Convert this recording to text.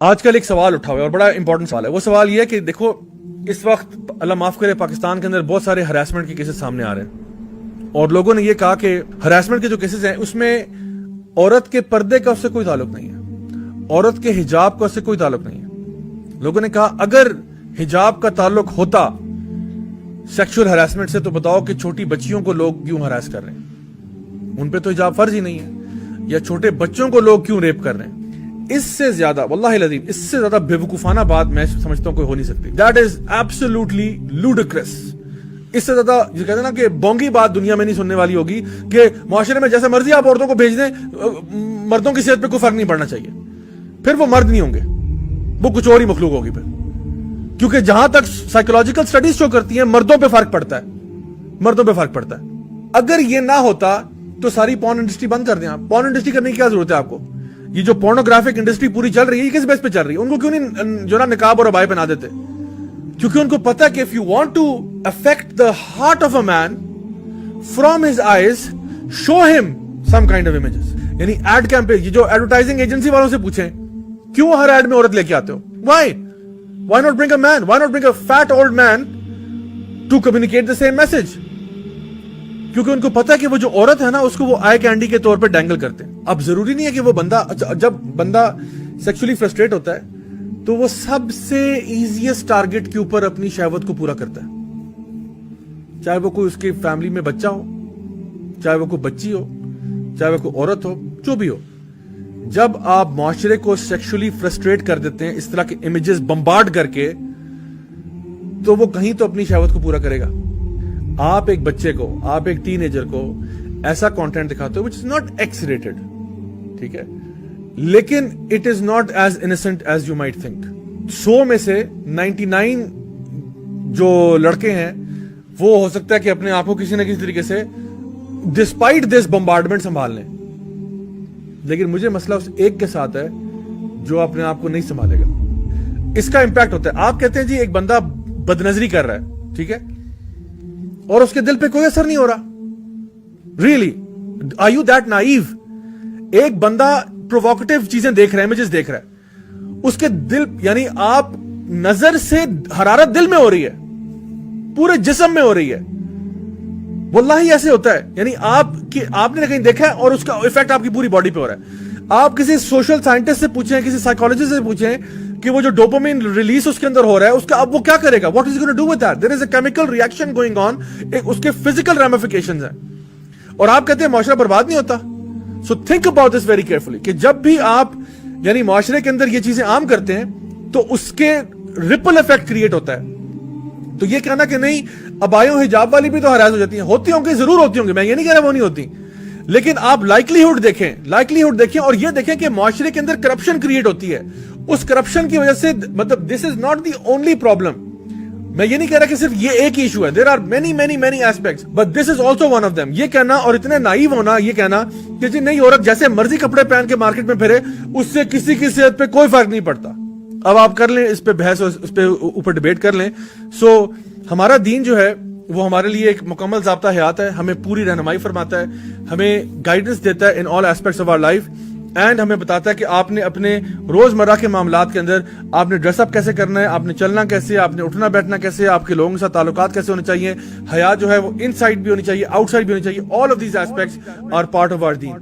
آج کل ایک سوال اٹھا ہوا ہے اور بڑا امپورٹنٹ سوال ہے. وہ سوال یہ ہے کہ دیکھو اس وقت اللہ معاف کرے پاکستان کے اندر بہت سارے ہراسمنٹ کے کیسز سامنے آ رہے ہیں اور لوگوں نے یہ کہا کہ ہراسمنٹ کے جو کیسز ہیں اس میں عورت کے پردے کا اس سے کوئی تعلق نہیں ہے, عورت کے حجاب کا اس سے کوئی تعلق نہیں ہے. لوگوں نے کہا اگر حجاب کا تعلق ہوتا سیکشول ہراسمنٹ سے تو بتاؤ کہ چھوٹی بچیوں کو لوگ کیوں ہراس کر رہے ہیں, ان پہ تو حجاب فرض ہی نہیں ہے, یا چھوٹے بچوں کو لوگ کیوں ریپ کر رہے ہیں. اس سے زیادہ واللہ العظیم اس سے زیادہ بیوقوفانہ بات میں سمجھتا ہوں کوئی ہو نہیں سکتی. That is absolutely لوڈیکرس. اس سے زیادہ جو کہتے ہیں نا کہ بونگی بات دنیا میں نہیں سننے والی ہوگی کہ معاشرے میں جیسے مرضی آپ عورتوں کو بھیج دیں, مردوں کی صحت پہ کوئی فرق نہیں پڑنا چاہیے. پھر وہ مرد نہیں ہوں گے, وہ کچھ اور ہی مخلوق ہوگی پھر, کیونکہ جہاں تک سائیکولوجیکل سٹڈیز شو کرتی ہیں مردوں پہ فرق پڑتا ہے, مردوں پہ فرق پڑتا ہے. اگر یہ نہ ہوتا تو ساری پورن انڈسٹری بند کر دیں. آپ پورن انڈسٹری کرنے کی کیا ضرورت ہے آپ کو؟ یہ جو پورنوگرافک انڈسٹری پوری چل رہی ہے یہ کس بیس پہ چل رہی ہے؟ ان کو کیوں نہیں جو نا نقاب اور عبائی پہنا دیتے؟ کیونکہ ان کو پتا ہے کہ if you want to affect the heart of a man from his eyes, show him some kind of images. یعنی ایڈ کیمپین, یہ جو ایڈورٹائزنگ ایجنسی والوں سے پوچھیں کیوں ہر ایڈ میں عورت لے کے آتے ہو؟ Why not bring a man? Why not bring a fat old man to communicate the same message? کیونکہ ان کو پتا ہے کہ وہ جو عورت ہے نا اس کو وہ آئی کینڈی کے طور پہ ڈینگل کرتے ہیں. اب ضروری نہیں ہے کہ وہ بندہ, جب بندہ سیکشولی فرسٹریٹ ہوتا ہے تو وہ سب سے ایزیسٹ ٹارگٹ کے اوپر اپنی شہوت کو پورا کرتا ہے, چاہے وہ کوئی اس کی فیملی میں بچہ ہو, چاہے وہ کوئی بچی ہو, چاہے وہ کوئی عورت ہو, جو بھی ہو. جب آپ معاشرے کو سیکشولی فرسٹریٹ کر دیتے ہیں اس طرح کے امیجز بمبارڈ کر کے, تو وہ کہیں تو اپنی شہوت کو پورا کرے گا. آپ ایک بچے کو, آپ ایک ٹین ایجر کو ایسا کانٹینٹ دکھاتے ہو which is not X-rated, ٹھیک ہے, لیکن it is not as innocent as you might think. 100 میں سے 99 جو لڑکے ہیں وہ ہو سکتا ہے کہ اپنے آپ کو کسی نہ کسی طریقے سے ڈسپائٹ دس بمبارڈمنٹ سنبھال لیں, لیکن مجھے مسئلہ اس ایک کے ساتھ ہے جو اپنے آپ کو نہیں سنبھالے گا. اس کا امپیکٹ ہوتا ہے. آپ کہتے ہیں جی ایک بندہ بدنظری کر رہا ہے, ٹھیک ہے, اور اس کے دل پہ کوئی اثر نہیں ہو رہا. Really are you that naive? ایک بندہ پرووکیٹو چیزیں دیکھ رہا ہے, امیجز دیکھ رہا ہے, اس کے دل, یعنی آپ نظر سے حرارت دل میں ہو رہی ہے, پورے جسم میں ہو رہی ہے. واللہ ایسے ہوتا ہے. یعنی آپ نے کہیں دیکھا ہے اور اس کا افیکٹ آپ کی پوری باڈی پہ ہو رہا ہے. آپ کسی سوشل سائنٹسٹ سے پوچھیں, کسی سائیکالوجسٹ سے پوچھیں کہ وہ جو ڈوپامین ریلیز اس کے اندر ہو رہا ہے اس کا اب وہ کیا کرے گا؟ What is gonna do with that? There is a chemical reaction going on, اس کے فزیکل ریمیفیکیشنز ہیں, اور آپ کہتے ہیں معاشرہ برباد نہیں ہوتا. So think about this very carefully کہ جب بھی آپ یعنی معاشرے کے اندر یہ چیزیں عام کرتے ہیں تو اس کے ریپل افیکٹ کریٹ ہوتا ہے. تو یہ کہنا کہ نہیں ابایوں حجاب والی بھی تو ہراس ہو جاتی ہیں, ہوتی ہوں گی, ضرور ہوتی ہوں گی, میں یہ نہیں کہہ رہا وہ نہیں ہوتی, لیکن آپ لائکلیہڈ دیکھیں اور یہ دیکھیں کہ معاشرے کے اندر کرپشن کریٹ ہوتی ہے. اس کرپشن کی وجہ سے, مطلب this is not the only problem. میں یہ نہیں کہہ رہا کہ صرف یہ ایک ایشو ہے, there are many aspects, but this is also one of them. یہ کہنا اور اتنے نائیو ہونا, یہ کہنا کہ جی نہیں عورت جیسے مرضی کپڑے پہن کے مارکیٹ میں پھرے اس سے کسی کی صحت پہ کوئی فرق نہیں پڑتا. اب آپ کر لیں اس پہ بحث, اس پہ اوپر ڈیبیٹ کر لیں. سو ہمارا دین جو ہے وہ ہمارے لیے ایک مکمل ضابطہ حیات ہے, ہمیں پوری رہنمائی فرماتا ہے, ہمیں گائیڈنس دیتا ہے in all aspects of our life, and ہمیں بتاتا ہے کہ آپ نے اپنے روزمرہ کے معاملات کے اندر آپ نے ڈریس اپ کیسے کرنا ہے, آپ نے چلنا کیسے, آپ نے اٹھنا بیٹھنا کیسے, آپ کے لوگوں کے ساتھ تعلقات کیسے ہونے چاہیے, حیا جو ہے وہ ان سائڈ بھی ہونی چاہیے, آؤٹ سائڈ بھی ہونی چاہیے. All of these aspects are part of our then.